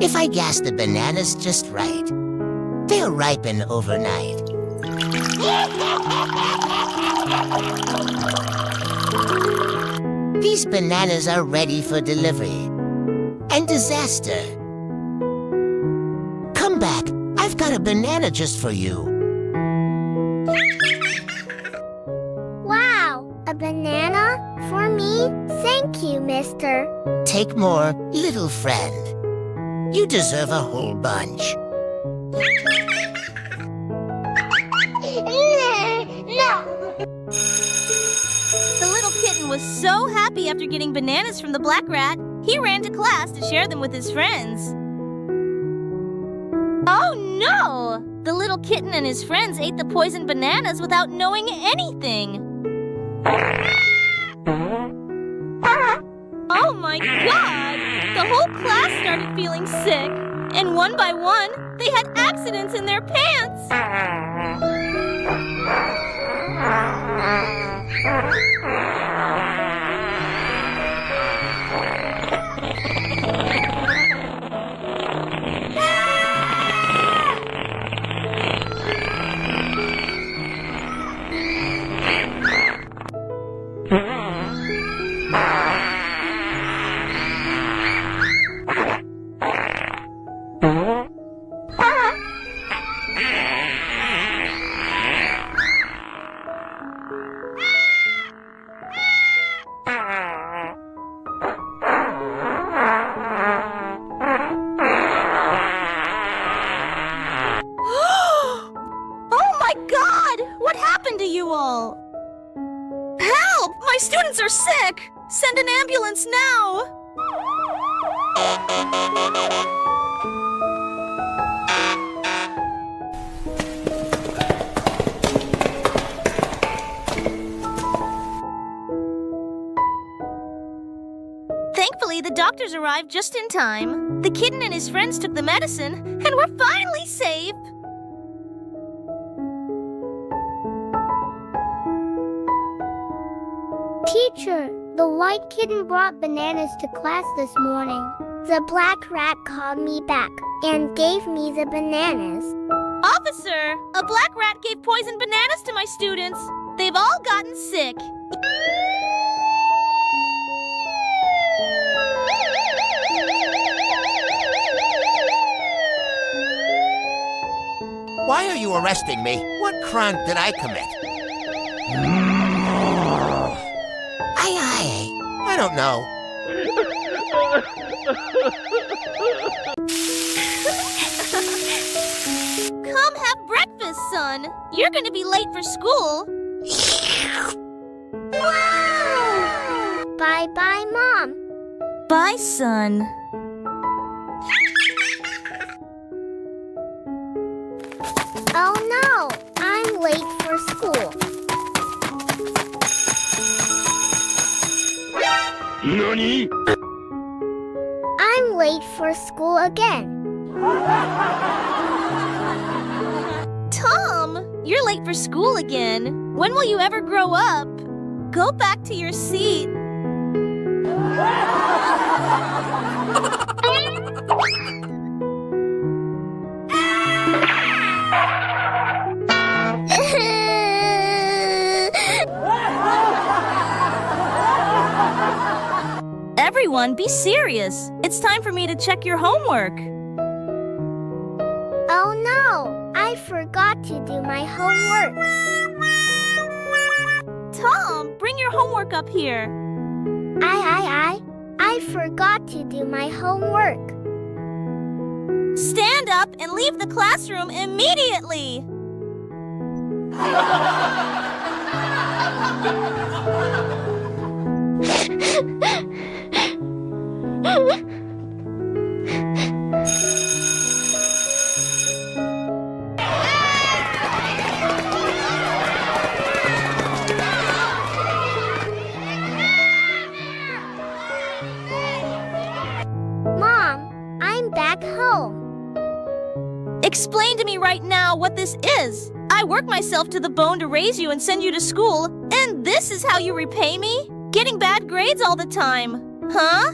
If I gas the bananas just right, they'll ripen overnight. These bananas are ready for delivery and disaster. Come back, I've got a banana just for you. Wow, a banana? For me? Thank you, mister. Take more, little friend. You deserve a whole bunch. No! The little kitten was so happy after getting bananas from the black rat, he ran to class to share them with his friends. Oh no! The little kitten and his friends ate the poisoned bananas without knowing anything. Oh my God! The whole class started feeling sick, and one by one, they had accidents in their pants. Help! My students are sick! Send an ambulance now! Thankfully, the doctors arrived just in time. The kitten and his friends took the medicine, and we're finally safe! Teacher, the white kitten brought bananas to class this morning. The black rat called me back and gave me the bananas. Officer, a black rat gave poisoned bananas to my students. They've all gotten sick. Why are you arresting me? What crime did I commit? I don't know. Come have breakfast, son. You're gonna be late for school. Wow! Bye-bye, Mom. Bye, son. Oh no, I'm late for school. NANI?! I'm late for school again. Tom, you're late for school again. When will you ever grow up? Go back to your seat. Everyone, be serious. It's time for me to check your homework. Oh no, I forgot to do my homework. Tom, bring your homework up here. I forgot to do my homework. Stand up and leave the classroom immediately. back home. Explain to me right now what this is. I work myself to the bone to raise you and send you to school, and this is how you repay me? Getting bad grades all the time, huh?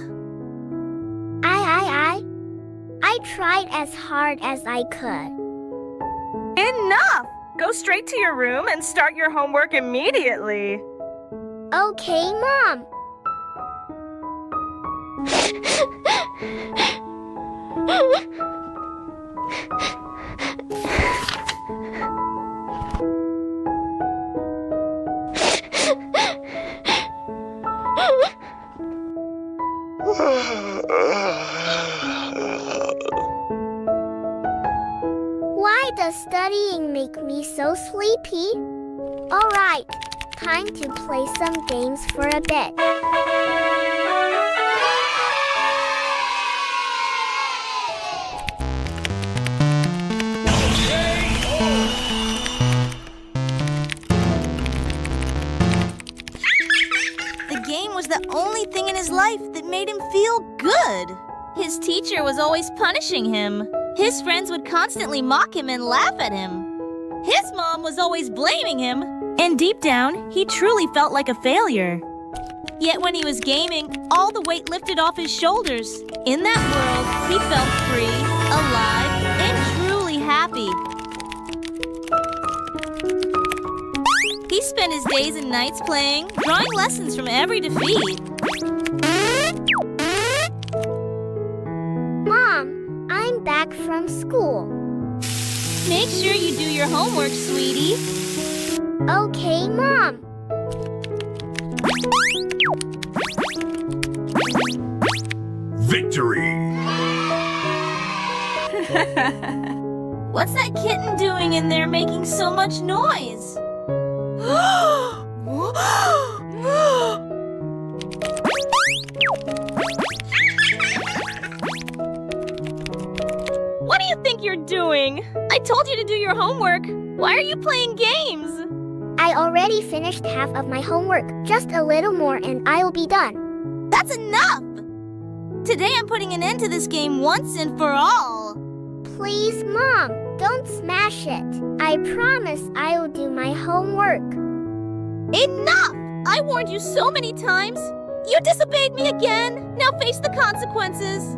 I tried as hard as I could. Enough! Go straight to your room and start your homework immediately. Okay, Mom. Why does studying make me so sleepy? All right, time to play some games for a bit. The game was the only thing in his life that made him feel good. His teacher was always punishing him. His friends would constantly mock him and laugh at him. His mom was always blaming him. And deep down, he truly felt like a failure. Yet when he was gaming, all the weight lifted off his shoulders. In that world, he felt free, alive, and truly happy. He spent his days and nights playing, drawing lessons from every defeat. Mom, I'm back from school. Make sure you do your homework, sweetie. Okay, Mom. Victory! What's that kitten doing in there making so much noise? What do you think you're doing? I told you to do your homework. Why are you playing games? I already finished half of my homework. Just a little more and I'll be done. That's enough! Today I'm putting an end to this game once and for all. Please, Mom, don't smash it. I promise I'll do my homework. Enough! I warned you so many times. You disobeyed me again. Now face the consequences.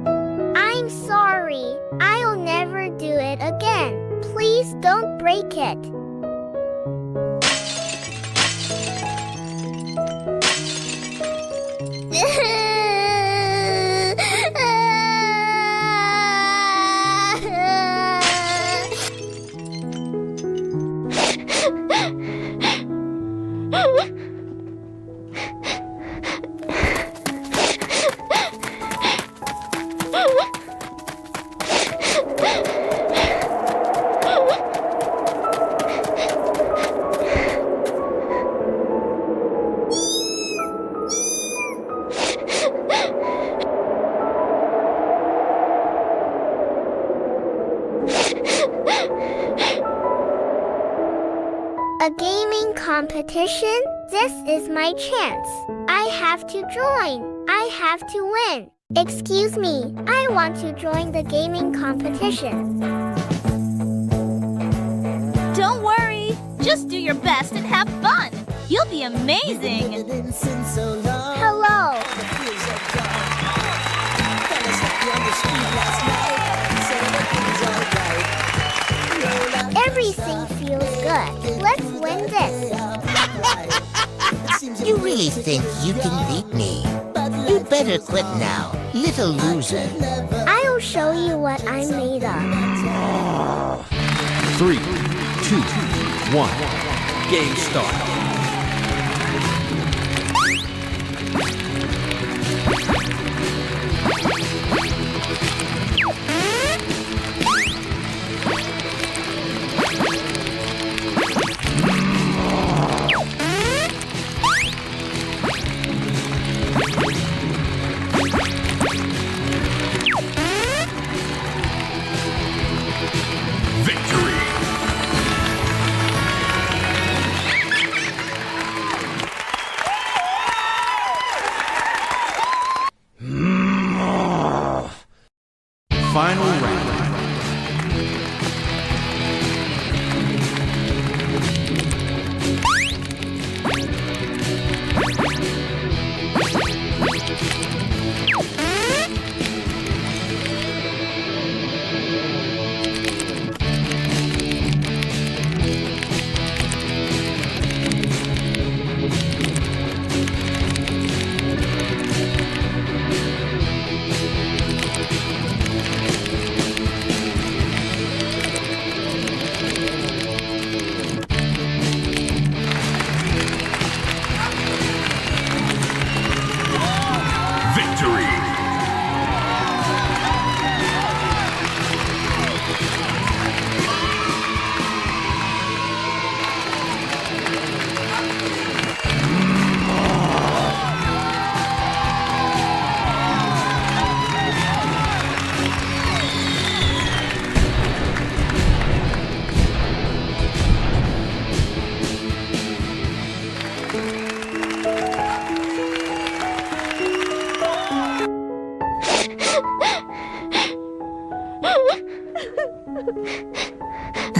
I'm sorry. I'll never do it again. Please don't break it. A gaming competition? This is my chance. I have to join. I have to win. Excuse me, I want to join the gaming competition. Don't worry. Just do your best and have fun. You'll be amazing. Hello. Everything feels good. Let's win this. You really think you can beat me? You'd better quit now, little loser. I'll show you what I'm made of. 3, 2, 1. Game start. final round.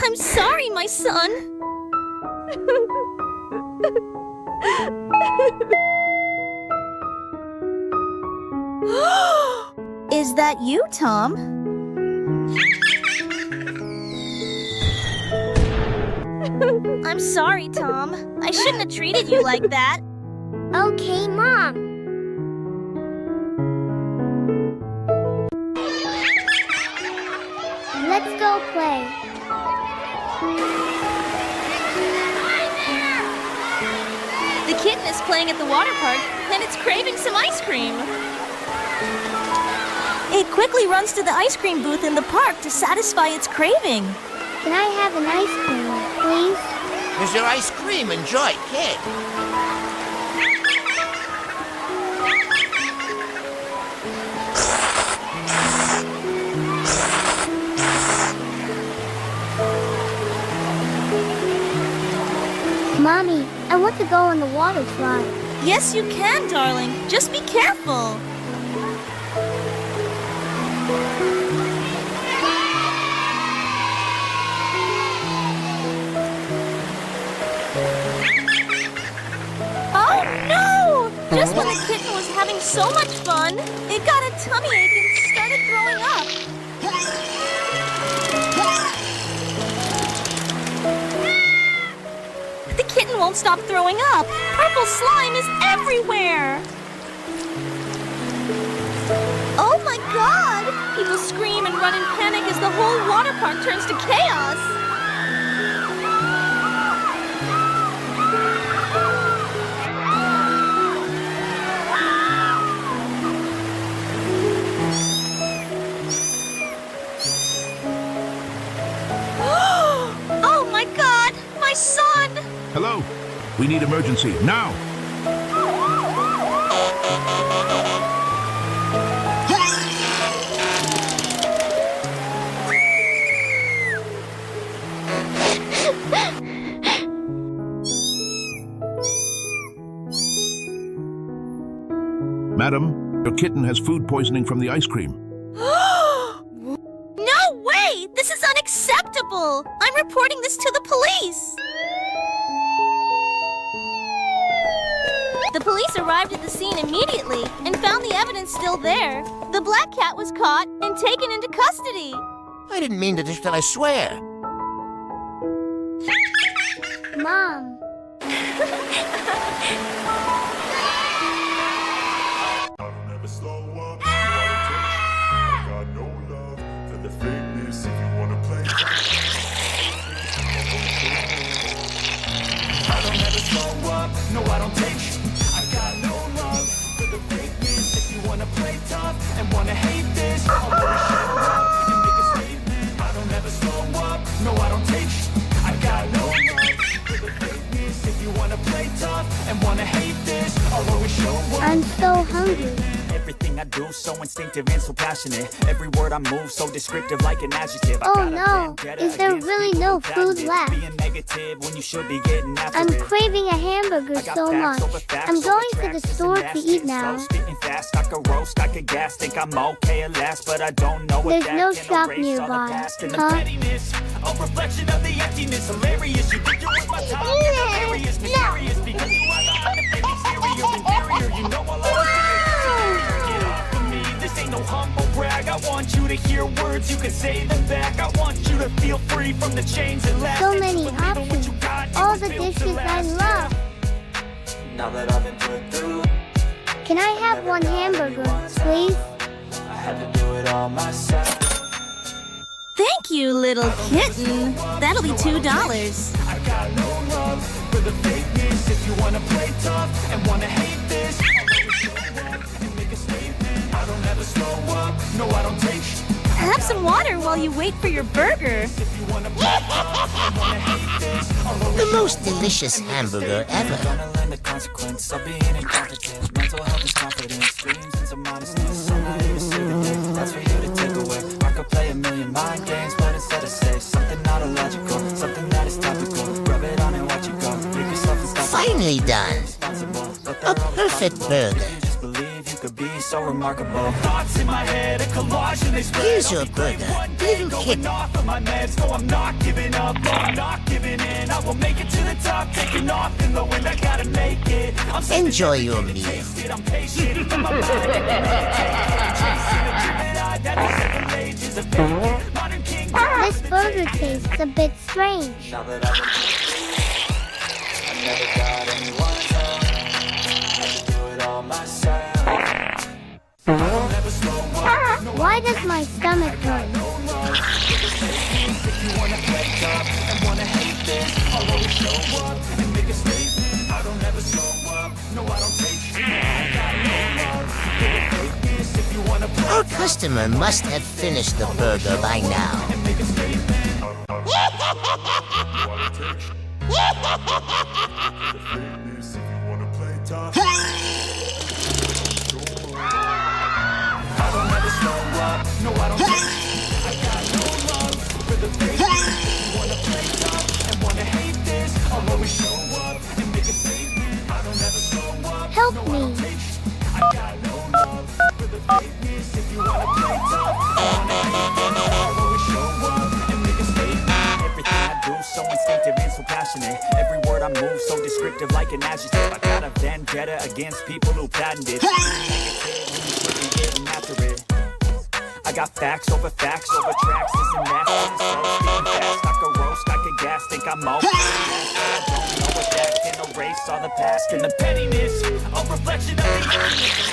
I'm sorry, my son. Is that you, Tom? I'm sorry, Tom. I shouldn't have treated you like that. Okay, Mom. Let's go play. The kitten is playing at the water park, and it's craving some ice cream. It quickly runs to the ice cream booth in the park to satisfy its craving. Can I have an ice cream, please? Here's your ice cream. Enjoy, kid. Mommy, I want to go on the water slide. Yes, you can, darling. Just be careful. Oh, no! Just when the kitten was having so much fun, it got a tummy ache and started throwing up. The kitten won't stop throwing up. Purple slime is everywhere. Oh my God! People scream and run in panic as the whole water park turns to chaos. Oh my God! My son! Hello? We need emergency, now! Madam, your kitten has food poisoning from the ice cream. No way! This is unacceptable! I'm reporting this to the police! The police arrived at the scene immediately and found the evidence still there. The black cat was caught and taken into custody. I didn't mean to do that, I swear. Mom. No, I don't take sh**. I got no love for the fakeness. If you wanna play tough and wanna hate this, I'll always show up and make a statement. I don't ever slow up. No, I don't take sh**. I got no love for the fakeness. If you wanna play tough and wanna hate this, I'll always show up. I'm so hungry. Everything I do so instinctive and so passionate. Every word I move so descriptive like an adjective. I Oh got a no, vendetta is there against really people no who patent food it. left? Being negative when you should be getting after I'm it. craving a hamburger I got so facts much. over facts I'm over going to tracks, the this store and to that, eat spitting now. slow, spitting fast, I could roast, I could gas. Think I'm okay at last, but I don't know There's if that no can shop erase all the nearby, past and the huh? pettiness. A reflection of the emptiness, hilarious. You think you're with my time, you're delirious, mysterious, because you are the undefeated exterior, inferior. You know I'll always be get off of me. This ain't no humble brag. I want you to hear words, you can say them back. I want you to feel free from the chains that last. So And to many believe in what options. you got, you All was the built to dishes I last. love. Now that I've been put through, Can I have one hamburger, please? I had to do it all myself. Thank you, little kitten. That'll be $2. I got no love for the fakeness. If you wanna play tough and wanna hate this, I'll always show up and make a statement. I don't ever slow up, no I don't take sh. Have some water while you wait for your burger. If you wanna play tough and wanna hate this, I'll always The most delicious hamburger ever. gonna learn the consequence of being incompetent. Mental health is confidence, dreams and some modestness. I'm not here to save the day, that's for you to take away. I could play a million mind games, but instead I say something not illogical, something that is topical. Rub it on and watch it go. Make yourself unstoppable. Finally done. Responsible, but A they're always perfect possible. burger. If you just believe you could be so remarkable. Thoughts in my head, a collage and they spread. Here's I'll your be great burger, one day, little going kitten. off of my meds. No, I'm not giving up, no, I'm not giving in. I will make it to the top, taking off in the wind. I gotta make it. I'm saving Enjoy your everything to meal. taste it. I'm patient, but my mind I'm chasing a Gemini that is 7 ages of pain. Modern king. This burger tastes a bit strange. Now that I've been I never got anyone's help. I had to do it all myself. I don't ever slow up. No, Why does my stomach hurt? if you wanna play tough and wanna hate this, I'll always show up and make a statement. I don't ever slow up. No, I don't take shit. I got no love for the fakeness. If you wanna play Our customer must have finished the burger by now. and make a statement. I don't ever slow up. No, I don't take shit. I got no love for the fakeness. If you wanna play tough and wanna hate this, I'll always show up and make a statement. I don't ever slow up. Help No, I don't me. take shit. I got no love for the fakeness. If you wanna play tough and wanna hate this, I'll always show up and make a statement. Everything I do so instinctive and so passionate. Every word I move so descriptive like an adjective. I got a vendetta against people who patented. Getting after it. I got facts over tracks, this and that. Speaking fast, I could roast, I could gas, think I'm okay. But I don't know if that can erase all the past and the pettiness. A reflection of the emptiness.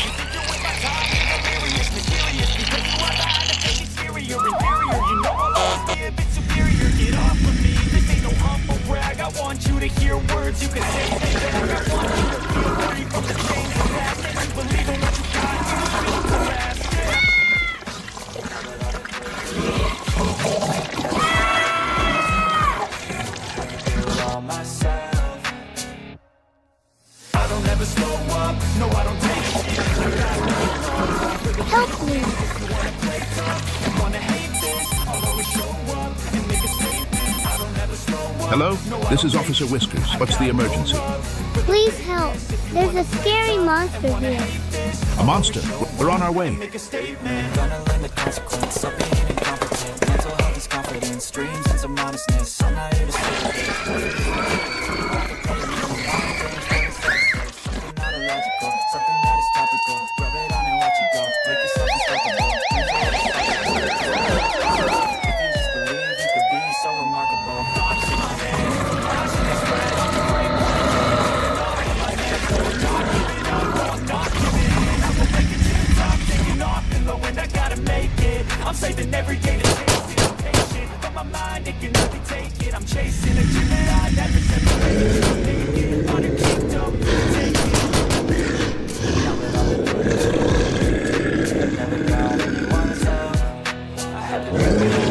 You think you're with my time, you're delirious, mysterious, because you are the undefeated exterior, inferior. You know I'll always be a bit superior. Get off of me, this ain't no humble brag. I want you to hear words, you can say them back. I want you to feel free from the chains of past and to believe in what you got. You was built to last. Myself. I don't ever slow up, no I don't take shit. I got no love for the Help me. if you wanna play tough and wanna hate this, I'll always show up and make a statement. I don't ever slow up. Hello? This is Officer Whiskers. What's the emergency? Please help. There's a scary monster here. A monster. We're on our way. Make a statement. Gonna learn the consequence of being incompetent. Mental health is confidence, dreams and some honestness. I'm not here to say something not illogical, something that is topical. Rub it on and watch it go. Make yourself unstoppable. If you just believe you could be so remarkable. Thoughts in my head, collage and they spread. I'm the great one. I'm not giving in. I will make it to the top, taking off in the wind. I gotta make it. I'm saving every day to chase it. I'm patient, but my mind it can hardly take it. I'm chasing a Gemini that is naked. On a kingdom, take it. Now that I've been put through, never got anyone's help. I had to do it